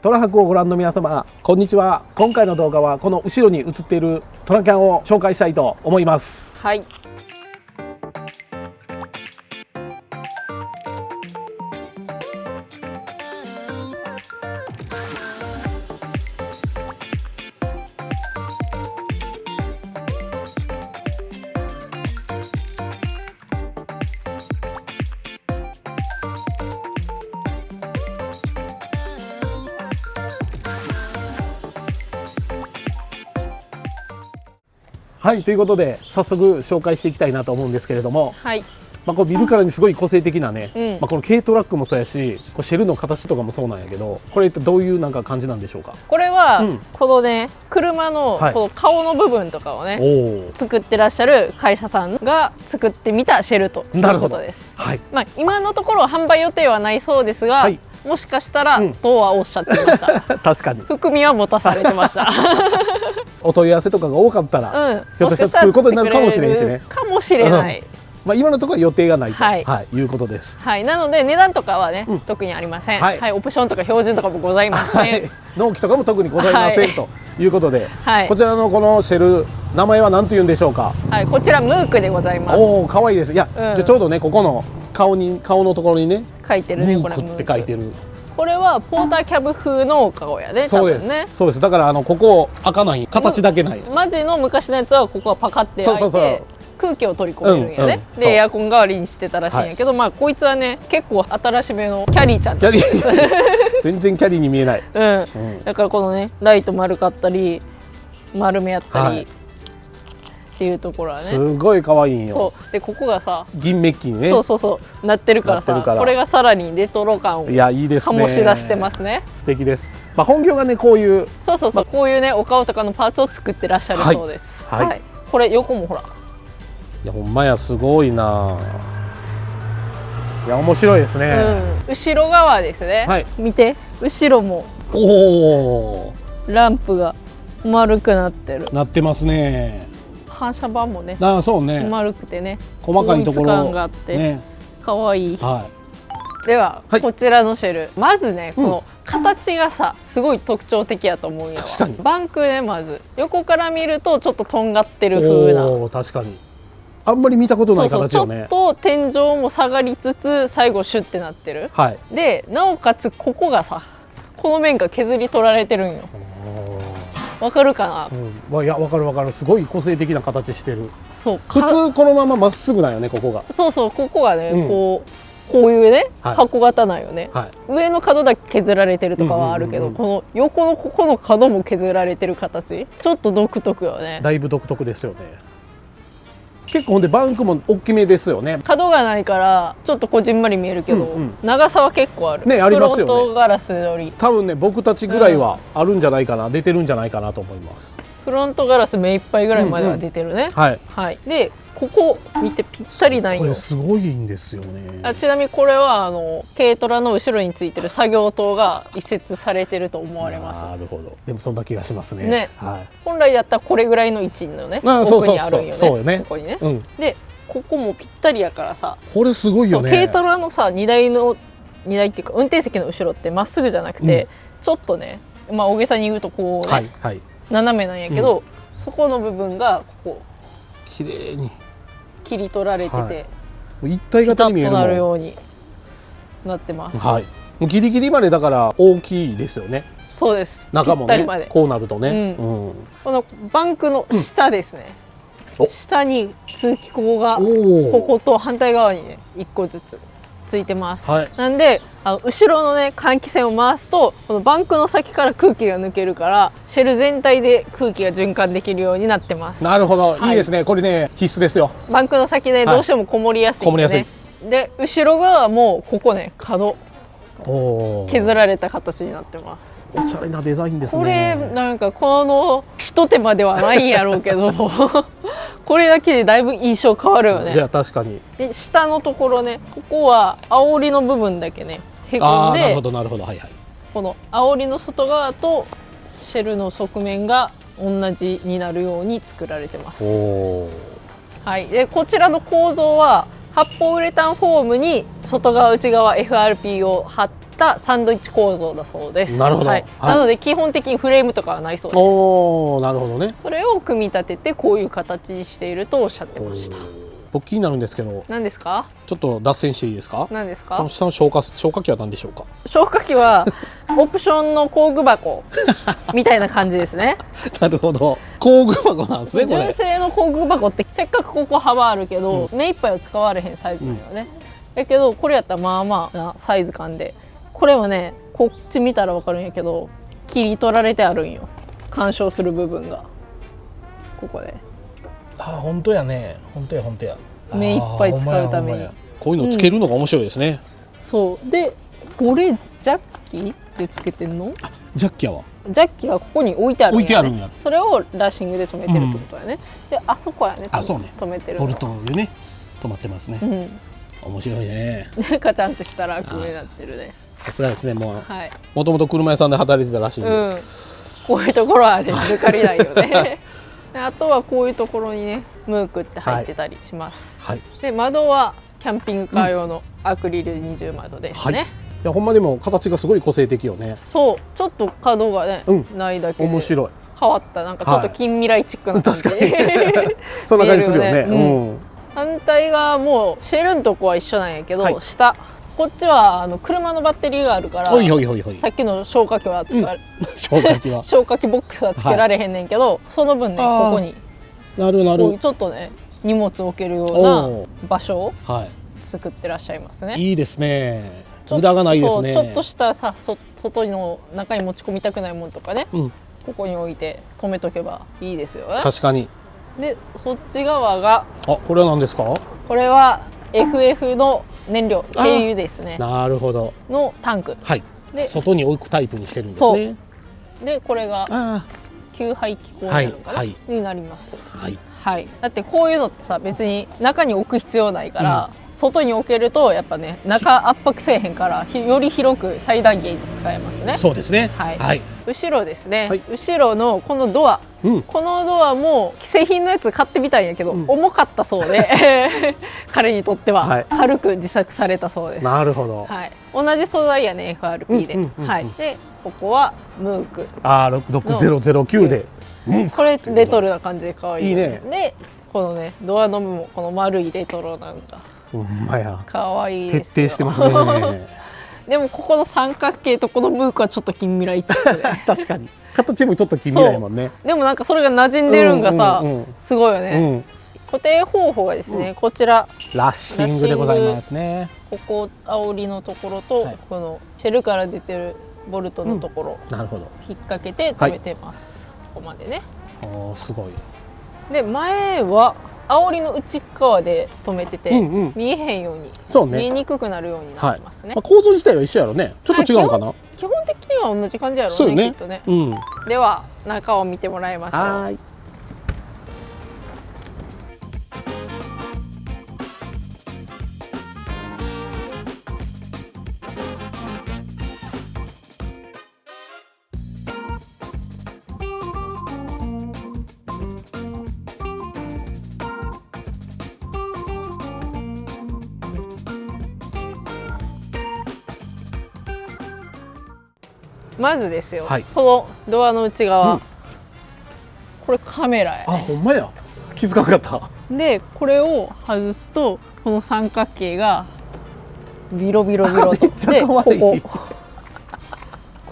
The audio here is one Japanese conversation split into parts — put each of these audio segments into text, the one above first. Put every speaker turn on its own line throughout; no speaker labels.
トラ博をご覧の皆様、こんにちは。今回の動画はこの後ろに映っているトラキャンを紹介したいと思います。
はい。
はい、ということで早速紹介していきたいなと思うんですけれども、
はい。
こう見るからにすごい個性的なね、
うん
この軽トラックもそうやし、こうシェルの形とかもそうなんやけど、これってどういうなんか感じなんでしょうか。
これは、
うん
このね車の
はい
この顔の部分とかをね、
おお、
作ってらっしゃる会社さんが作ってみたシェルというこ
なるほど
とです。
はい、
まあ今のところ販売予定はないそうですが、
はい
もしかしたら、
うん
とはおっしゃってました。
確かに
含みは持たされてました。
お問い合わせとかが多かったら、
うん。
ひょっとしたら作ることになるかもしれんしね。
かもしれない。
今のところは予定がないと、
はい
いうことです。
はい。なので値段とかはね、
うん
特にありません。
は
はいい。オプションとか標準とかもございません。
はい、納期とかも特にございません、
はい
ということで、
はい
こちらのこのシェル、名前は何と言うんでしょうか。
はい。こちらムークでございます。
おお、可愛いです。いや、
うん
ちょうどね、ここの顔のところにね、
書いてるね、これ
ムークって書いてる。
これはポーターキャブ風の顔やね。
そうです、
多分ね。
そうです。だからここ開かない、形だけない。
マジの昔のやつはここはパカって開いて
そうそうそう
空気を取り込めるんやね、
うんそう
でエアコン代わりにしてたらしいんやけど、まあこいつはね結構新しめのキャリーちゃん
キャリー全然キャリーに見えない。
うん
ん
だからこのねライト丸かったり丸めやったり、
はい
っていうところはね
すごい可愛いんよ。
そうでここがさ
銀メッキにね。
そうなってるからさ
なってるから
これがさらにレトロ感を
いや、いいですね。
醸し出してますね。
素敵です。本業がね、こういう。
そう、こういうねお顔とかのパーツを作ってらっしゃるそうです。
はい
これ横もほら
いや、ほんまや、すごいな。いや、面白いですね。
後ろ側ですね、
はい
見て後ろも
おお、
ランプが丸くなってる。
なってますね。
反射板もね
そうね。
丸くてね
細かいところ
統一感があって、
ね。
かわいい。
は
では、
はい
こちらのシェルまずねこの形がさすごい特徴的やと思うんやわ。
確かに
バンクねまず横から見るとちょっととんがって
い。
る風な
おお、確かに。あんまり見たことない形よね。
ちょっと天井も下がりつつ最後シュッてなってる。
はい。
でなおかつここがさこの面が削り取られてるんよ。わかるかな。
いや、わかるわかる。すごい個性的な形してる。
そう
普通このまままっすぐなんよね、ここが。
そうここがね、
うん
こういうね、
はい
箱型なんよね、
はい。
上の角だけ削られてるとかはあるけど、
うんうん
この横のここの角も削られてる形ちょっと独特よね。
だいぶ独特ですよね。結構ほんでバンクも大きめですよね。
角がないからちょっとこじんまり見えるけど、
うんうん
長さは結構ある。
ねありますよね
フロントガラスより
多分ね、僕たちぐらいはあるんじゃないかな、出てるんじゃないかなと思います。
フロントガラス目いっぱいぐらいまでは出てるね、
はい。
はい。でここ見てぴったりないよ。
これすごいんですよね。
ちなみにこれは軽トラの後ろについてる作業灯が移設されてると思われます。
なるほど。でもそんな気がしますね。
ね
はい。
本来だったらこれぐらいの位置のね
そうそう
奥にあるんよね。
そうよね
ここにね、
うん。
でここもぴったりやからさ、
これすごいよね。
軽トラのさ荷台っていうか運転席の後ろってまっすぐじゃなくて、ちょっとねまあ大げさに言うとこうね、
はいはい。
斜めなんやけど、そこの部分がここ
綺麗に
切り取られてて、
はい一体
ピタッと
型に見えるも。
なんるようになってます。
はい。もうギリギリまでだから大きいですよね。
そうです。
中もね
ぴったりまで。
こうなるとね。
う
うん。
このバンクの下ですね、
お
下に通気口が
おお。
ここと反対側にね1個ずつついてます、
はい
なんで後ろのね換気扇を回すとこのバンクの先から空気が抜けるからシェル全体で空気が循環できるようになってます。
なるほど、
はい
いいですね。これね、必須ですよ。
バンクの先でどうしてもこもりやすいんで、ね
こもりや
で後ろ側もここね角
おお。
削られた形になってます。
おしゃれなデザインです
これ
ね。
なんかこの一手間ではないんやろうけどこれだけでだいぶ印象変わるよね。
いや、確かに。
で下のところねここは煽りの部分だけねへこ
ああ、なる
んで
ほど、なるほど、はいはい。
この煽りの外側とシェルの側面が同じになるように作られてます。
おお。
はい、でこちらの構造は発泡ウレタンフォームに外側内側 FRP を貼ったサンドイッチ構造だそうです。
なるほど、
はいなので基本的にフレームとかはないそうです。
おお、なるほどね。
それを組み立ててこういう形にしているとおっしゃってました。
僕気になるんですけど、
何ですか？
ちょっと脱線していいですか？
何ですか？
この下の消火器は何でしょうか？
消火器はオプションの工具箱みたいな感じですね。
なるほど、工具箱なんですねこれ。
純正の工具箱ってせっかくここ幅あるけど、目いっぱいは使われへんサイズなのよね。だけどこれやったらまあまあなサイズ感で、これはねこっち見たら分かるんやけど切り取られてあるんよ、干渉する部分がここで。
あ、本当やね。本当や本当や。
目いっぱい使うために
こういうのつけるのが面白いですね。
そうで、これジャッキでつけてんの？
ジャッキやわ。
ジャッキがここに置いてあるんや、ね、
置いてあるんや。
それをラッシングで止めてるってことやね、であそこやね、
あ、そうね、
止めてる
ボルトでね止まってますね。面白いね。
カチャンとしたら楽になってるね。
さすがですね。もう、
はい、
もともと車屋さんで働いてたらしいんで、
こういうところはね抜かりないよね。あとはこういうところにねムークって入ってたりします、
はい、
で窓はキャンピングカー用のアクリル二重窓ですね、
いやほんまでも形がすごい個性的よね。
そうちょっと角がね、ないだけで
面白い、
変わったなんかちょっと近未来チックな感じ、
確かにそんな感じするよね。
反対側もシェルのとこは一緒なんやけど、下こっちは車のバッテリーがあるから、さっきの消火器は消火器ボックスはつけられへんねんけど、その分ねここに
なるなる
ちょっとね荷物を置けるような場所を作ってらっしゃいますね。
いいですね。無駄がないですね。
ちょっとしたさ外の中に持ち込みたくないものとかね、ここに置いて止めとけばいいですよね。
確かに。
でそっち側が
これは何ですか？
これは FF の燃料軽油ですね。
なるほど。
のタンク。
はい。で外に置くタイプにしてるんですね。
でこれが給排気口になるのかな、になります。はい。はい。だってこういうのってさ別に中に置く必要ないから、外に置けるとやっぱね中圧迫せえへんからより広く最大限に使えますね。
そうですね。
はい。後ろですね。後ろのこのドア。このドアも既製品のやつ買ってみたんやけど、重かったそうで彼にとっては軽く自作されたそうです。
なるほど、
はい、同じ素材やね FRP で、はい、でここはムーク
6009で
これレトロな感じで可愛い
いいね。
でこのねドアノブもこの丸いレトロなんか可愛いですよ。
徹底してますね。
でもここの三角形とこのムークはちょっと近未来チックで
確かに形もちょっと近未来もんね。
でもなんかそれが馴染んでるんがさ、すごいよね。固定方法はですね、こちら
ラッシングでございますね。
ここ煽りのところと、このシェルから出てるボルトのところ、
なるほど、
引っ掛けて止めてます、ここまでね。
すごい。
で前は煽りの内側で止めてて、見えへんように、見えにくくなるようになってますね。
構造自体は一緒やろね。ちょっと違うかな。
基本的には同じ感じやろうね、きっとね。では中を見てもらいましょう。はい。まずですよ、このドアの内側、これカメラやね。
ほんまや、気づかなかった。
でこれを外すとこの三角形がビロビロビロとでこ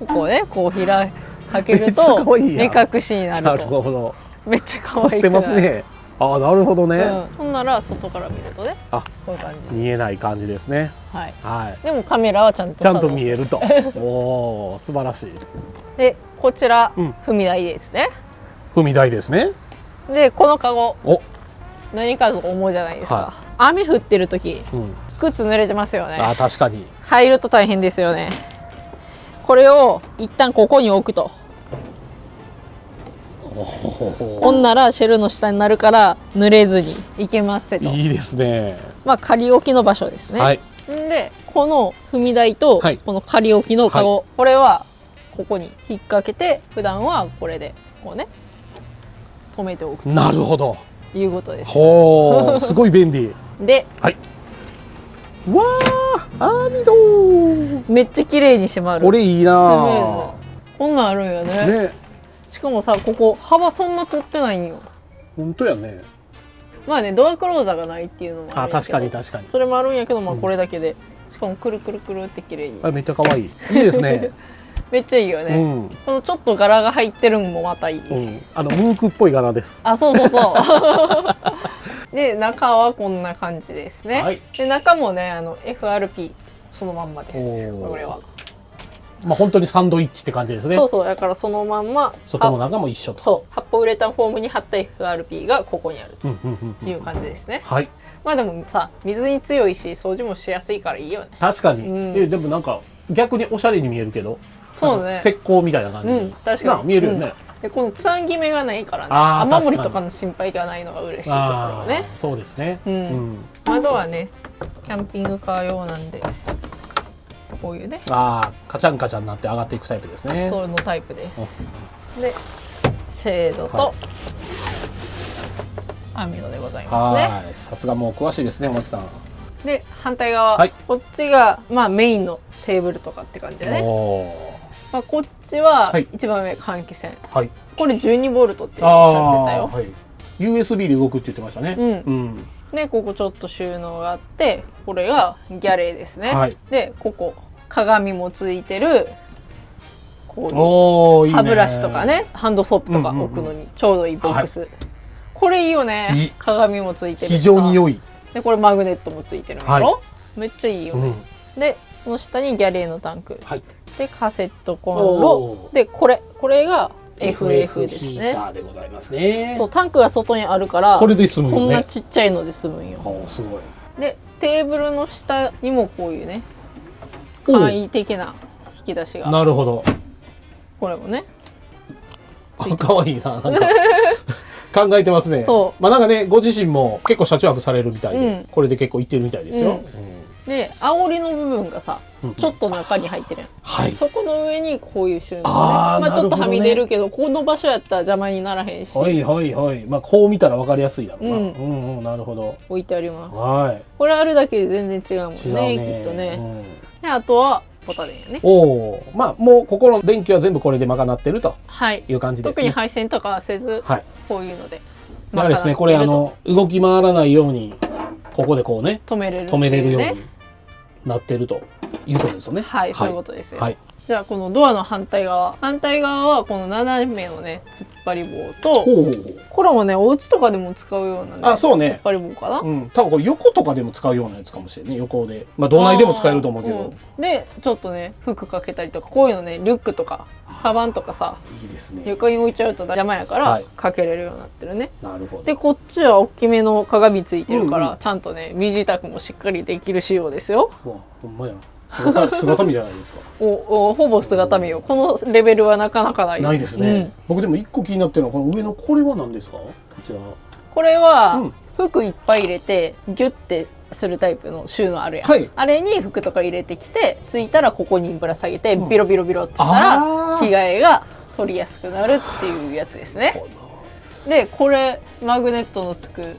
こねこう開けると目隠しになると。
なるほど、
めっちゃ可愛い。
凝ってますね。なるほどね。
ほんなら外から見るとね、こういう感じ
見えない感じですね。
はい。でもカメラはちゃんと
見えると。おお、素晴らしい。
でこちら踏み台ですね。
踏み台ですね。
でこのカゴ何かと思うじゃないですか。雨降ってる時、靴濡れてますよね。
確かに。
入ると大変ですよね。これを一旦ここに置くと。ほんならシェルの下になるから濡れずにいけますと。
いいですね。
まあ仮置きの場所ですね。でこの踏み台とこの仮置きのカゴ、これはここに引っ掛けて普段はこれでこうね止めておく。
なるほど。
いうことです。
ほう、すごい便利。
で、
うわー、網戸。
めっちゃ綺麗に閉まる。
これいい
スムー
な
ズ。こんなんあるんよね。
ね。
しかもさ、ここ幅そんな取ってないんよ。
本当やね。
まあね、ドアクローザーがないっていうのもあるんやけど、
確かに確かに。
それもあるんやけど、まあこれだけで、しかもくるくるくるって綺麗に。
あ、めっちゃ可愛い。いいですね。
めっちゃいいよね。
うん。
このちょっと柄が入ってるのもまたいい。
うん。ムークっぽい柄です。
あ、そうそうそう。で、中はこんな感じですね。
はい
で、中もね、FRP そのまんまです。
おー
これは。
まあ本当にサンドイッチって感じですね。
そうそう、だからそのまんま、
外も中も一緒と。
そう、発泡ウレタンフォームに貼った FRP がここにある
うんうんうんうん。
という感じですね。
はい。
まあでもさ、水に強いし、掃除もしやすいからいいよね。
確かに。
うん
でもなんか逆におしゃれに見えるけど。
そうね
石膏みたいな感じ。
うん、確か
な
に。
見えるよね。
で、このつなぎ目がないからね、
あー
雨漏りとかの心配がないのが嬉しいところ
ああ、
がね。
そうですね。
うん窓はね、キャンピングカー用なんで、こういうね、
ああ、カチャンカチャンになって上がっていくタイプですね。
そのタイプです。で、シェードと、
はい
網戸でございますね。
はい。さすがもう詳しいですね、もちさん。
で、反対側、
はい
こっちが、まあ、メインのテーブルとかって感じでね。
おお。
まあ、こっちは
はい
一番上換気扇。
はい。
これ12ボルトっておっしゃってたよ。
はい。USB で動くって言ってましたね。
うんで、ここちょっと収納があって、これがギャレーですね。
はい
で、ここ、鏡もついてる、こういう
おお、いいね。
歯ブラシとかね、ハンドソープとか
うんうんうん
置くのにちょうどいいボックス。これいいよね
いい。
鏡もついてるしさ。
非常に良い。
で、これマグネットもついてるのよ、
は
めっちゃいいよね。
うん。
で、この下にギャレーのタンク。
はい。
で、カセットコン
お
ロ。
ー
で、これが FF です
ヒー
ね。
ターでございますね。
そう、タンクが外にあるから、
これで済むよね。
こんなちっちゃいので済むんよ。
おーすごい。
で、テーブルの下にもこういうね、
おー
簡易的な引き出しが。
なるほど。
これもね。
かわいいな。なんか考えてますね。
そう
まあなんかね、ご自身も結構車中泊されるみたいで、
うん
これで結構行ってるみたいですよ。
うんで、煽りの部分がさ、
うん
ちょっと中に入ってるやん。
はい。
そこの上にこういう収納ね。
あー
まあちょっとはみ
なるほどね
出るけど、この場所やったら邪魔にならへんし、
はいはいはい。まあこう見たら分かりやすいだろうな。
う
うんんうん、なるほど。
置いてあります。
は
これあるだけで全然違うもん
い。
ね、
違うね。
きっとね。
うん
で、あとは、ポタ電やね。
おお、まあもうここの電気は全部これで賄ってると
はい。
いう感じですね。
特に配線とかはせず、
はい。
こういうので。
だからですね、これ動き回らないようにここでこうね
止めれるっていうね。
止めれるようになってるということですよね。
はい、そういうことですよ。
はい。
じゃあこのドアの反対側はこの斜めのね突っ張り棒と、
ほうほうほう。
これもねお家とかでも使うようなね、
あそうね
突っ張り棒かな、
うん、多分これ横とかでも使うようなやつかもしれないね。横で、まあ道内でも使えると思うけど、
うんでちょっとね服かけたりとかこういうのねリュックとかカバンとかさ
いいですね。
床に置いちゃうと邪魔やから、
はい
かけれるようになってるね。
なるほど。
でこっちは大きめの鏡ついてるから、
うんう
ちゃんとね身支度もしっかりできる仕様ですよ。
うわ、ほんまや。姿見じゃないですか。
ほぼ姿見よ。このレベルはなかなかない。
ないですね。
うん
僕でも一個気になってるのはこの上のこれは何ですか？こちら。
これは、
うん
服いっぱい入れてギュッてするタイプの収納あるやん、
はい
あれに服とか入れてきてついたらここにぶら下げて、ビロビロビロってした
あー
ら着替えが取りやすくなるっていうやつですね。でこれマグネットのつく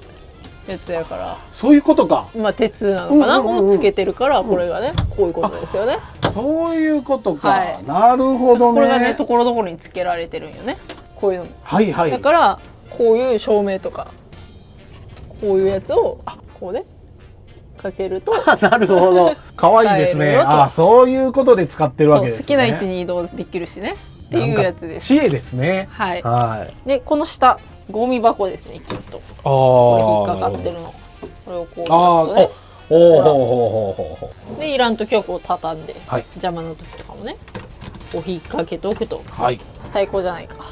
やつやから
そういうことか。
まあ鉄なのかな、
うんうんうんうん
つけてるからこれがねこういうことですよね。
そういうことか。
はい
なるほどね。
これがねところどころにつけられてるんよねこういうのも。
はいはい。
だからこういう照明とかこういうやつをこうねかけると
なるほど。可愛いですね。
使えるよと
あ、そういうことで使ってるわ
そう
けですね。
好きな位置に移動できるしねっていうやつです。
知恵ですね。
はい。
はい。
でこの下ゴミ箱ですねきっと。
あ
これ引っ
あ。
かかってるの。これをこう
ああ、
やる
おほうほうほうほうほうほ
とね。でいらん時はこう畳んで、
はい
邪魔な時とかもねこう引っ掛けておくと
う。はい。
最高じゃないか。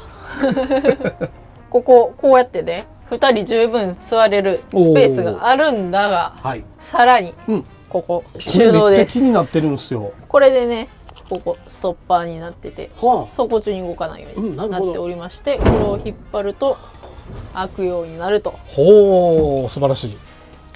こうやってね2人十分座れるスペースがあるんだが
はい。
さらに
うん。
ここ収納
めっちゃ
です。
気になってるんですよ。
これでねここストッパーになってて
は
走行中に動かないように
うんなるほど
なっておりまして、これを引っ張ると開くようになると。
ほう、素晴らしい。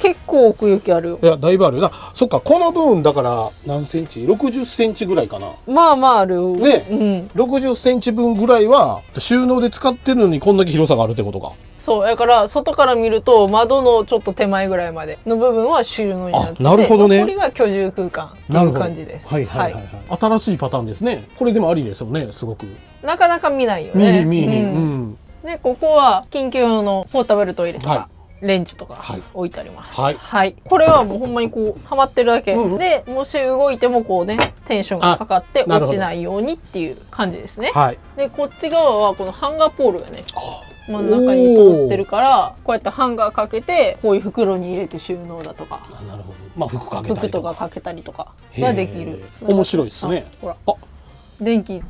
結構奥行きあるよ。
いやだいぶあるよな。そっか、この分だから何センチ、60センチぐらいかな。
まあまああるよ。
ね、
うん。
60センチ分ぐらいは収納で使ってるのにこんだけ広さがあるってことか。
そうだから外から見ると窓のちょっと手前ぐらいまでの部分は収納になってて、
あなるほどね
これが居住空間っていう感じです。
はいはいはいはい、新しいパターンですね。これでもありですよね、すごく。
なかなか見ないよ
見
ね。
に見に、
うん
うん
でここは緊急用のポータブルトイレとか、
は
レンジとか
はい
置いてあります。
はい
これはもうほんまにこうはまってるだけ、
うんうん
でもし動いてもこうねテンションがかかって
あなるほど
落ちないようにっていう感じですね。
はい。
でこっち側はこのハンガーポールがね
あ
真ん中に通ってるからこうやってハンガーかけてこういう袋に入れて収納だとか
なるほど。まあ服かけた
服
りとか。
とかかけたりとかができる。
面白いですね。
あほら
あ
電気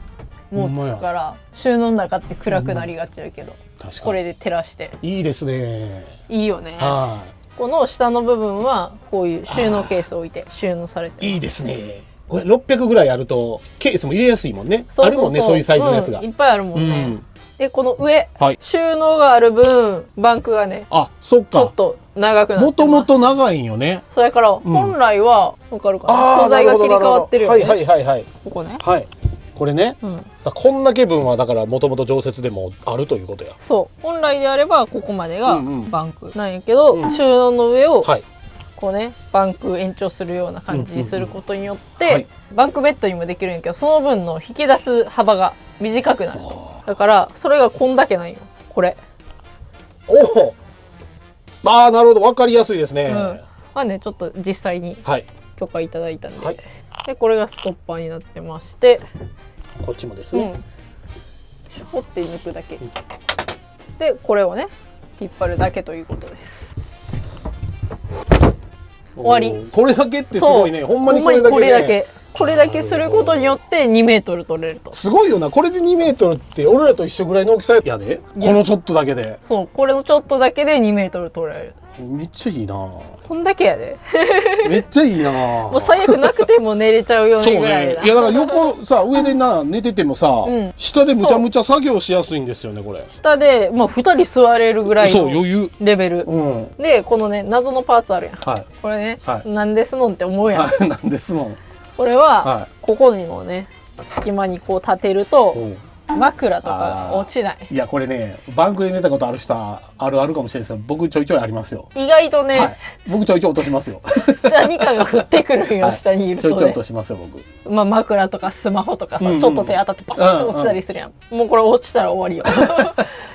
もつくから収納の中って暗くなりがちやけど、
確かに
これで照らして
いいですね。
いいよね。
は
この下の部分はこういう収納ケースを置いて収納されてます。
い。いいですね。これ600ぐらいあるとケースも入れやすいもんね。
そうそうそう
あるもんね、そういうサイズのやつが。
うんいっぱいあるもんね。
うん
でこの上、
はい
収納がある分バンクがね
あ、そっか。
ちょっと長くなってます。
もともと長いんよね。
それから本来はわかるかな、
ああ、
素材が切り替わってるよね。
はいはいはいはい。
ここね。
はい。これね。
うん。
こんだけ分はだからもともと常設でもあるということや。
そう本来であればここまでが
うんうん
バンクなんやけど、収納の上を
はい。
こうねバンク延長するような感じにすることによって、
はい
バンクベッドにもできるんやけどその分の引き出す幅が短くなると。だからそれがこんだけなんよこれ。
おお。ああ、なるほど、わかりやすいですね。
うん。まあねちょっと実際に
はい。
許可いただいたんで、
はい
でこれがストッパーになってまして、
こっちもですね。
うん、ひょって抜くだけ、でこれをね引っ張るだけということです。終わり。
おーこれだけってすごいね。ほんまにこれだけ、ね。
ほんまにこれだけすることによって2メートル取れると。
すごいよな。これで2メートルって俺らと一緒ぐらいの大きさやで。このちょっとだけで。
そうこれのちょっとだけで2メートル取れる。
めっちゃいいな。
こんだけやで
めっちゃいいな。
もう最悪なくても寝れちゃうよう
そう
にぐらいだ。。
ねいやだから横さ上でな寝ててもさ、
うん
下でむちゃむちゃ作業しやすいんですよねこれ。
下で、まあ、2人座れるぐらい
そう
の
余裕。
レベル、
うん。
でこのね謎のパーツあるやん。
はい。
これね、
はい
なんですのんって思うやん。
はいなんですの。
これは、
は
ここにのね隙間にこう立てると
うん
枕とかが落ちない。
いやこれねバンクで寝たことある人はあるかもしれないですよ。僕ちょいちょいありますよ。
意外とね、
はい。僕ちょいちょい落としますよ。
何かが降ってくるんよ、
はい
下にいるとね
ちょいちょい落と。しますよ僕。
まあ、枕とかスマホとかさ、
うんうん
ちょっと手当たってパサッと落ちたりするやん。もうこれ落ちたら終わりよ。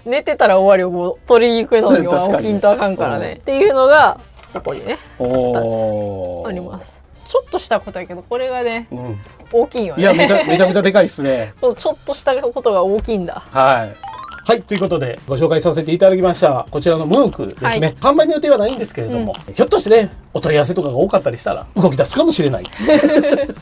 寝てたら終わりよ。もう取りに行くのには
確かにね
起きんとあかんからね。っていうのがここにね
おー
あります。ちょっとしたことやけどこれがね
うん。
大きいよね。
いやめちゃめちゃでかいっすね。
このちょっとしたことが大きいんだ。
はい。はい、ということでご紹介させていただきましたこちらのムークですね、
はい
販売の予定はないんですけれども、ひょっとしてねお問い合わせとかが多かったりしたら動き出すかもしれない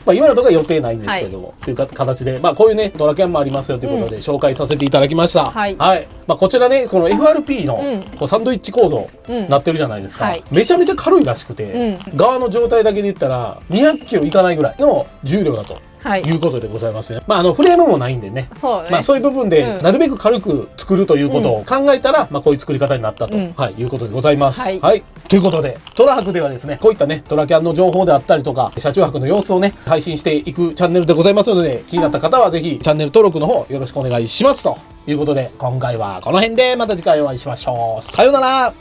まあ今のところは予定ないんですけれども、というか形でまあこういうねドラキャンもありますよということで紹介させていただきました、
はい
まあ、こちらねこの FRP の
うん
こうサンドイッチ構造
うん
なってるじゃないですか、
はい
めちゃめちゃ軽いらしくて、側の状態だけで言ったら200キロいかないぐらいの重量だと
はい。
いうことでございますね。まあフレームもないんでね。
そうね。
まあそういう部分で
うん
なるべく軽く作るということを考えたら、まあこういう作り方になったと、
うん
はい、いうことでございます。
はい
ということで、トラ博ではですね、こういったね、トラキャンの情報であったりとか、車中泊の様子をね、配信していくチャンネルでございますので、気になった方はぜひチャンネル登録の方よろしくお願いしますということで、今回はこの辺でまた次回お会いしましょう。さようなら。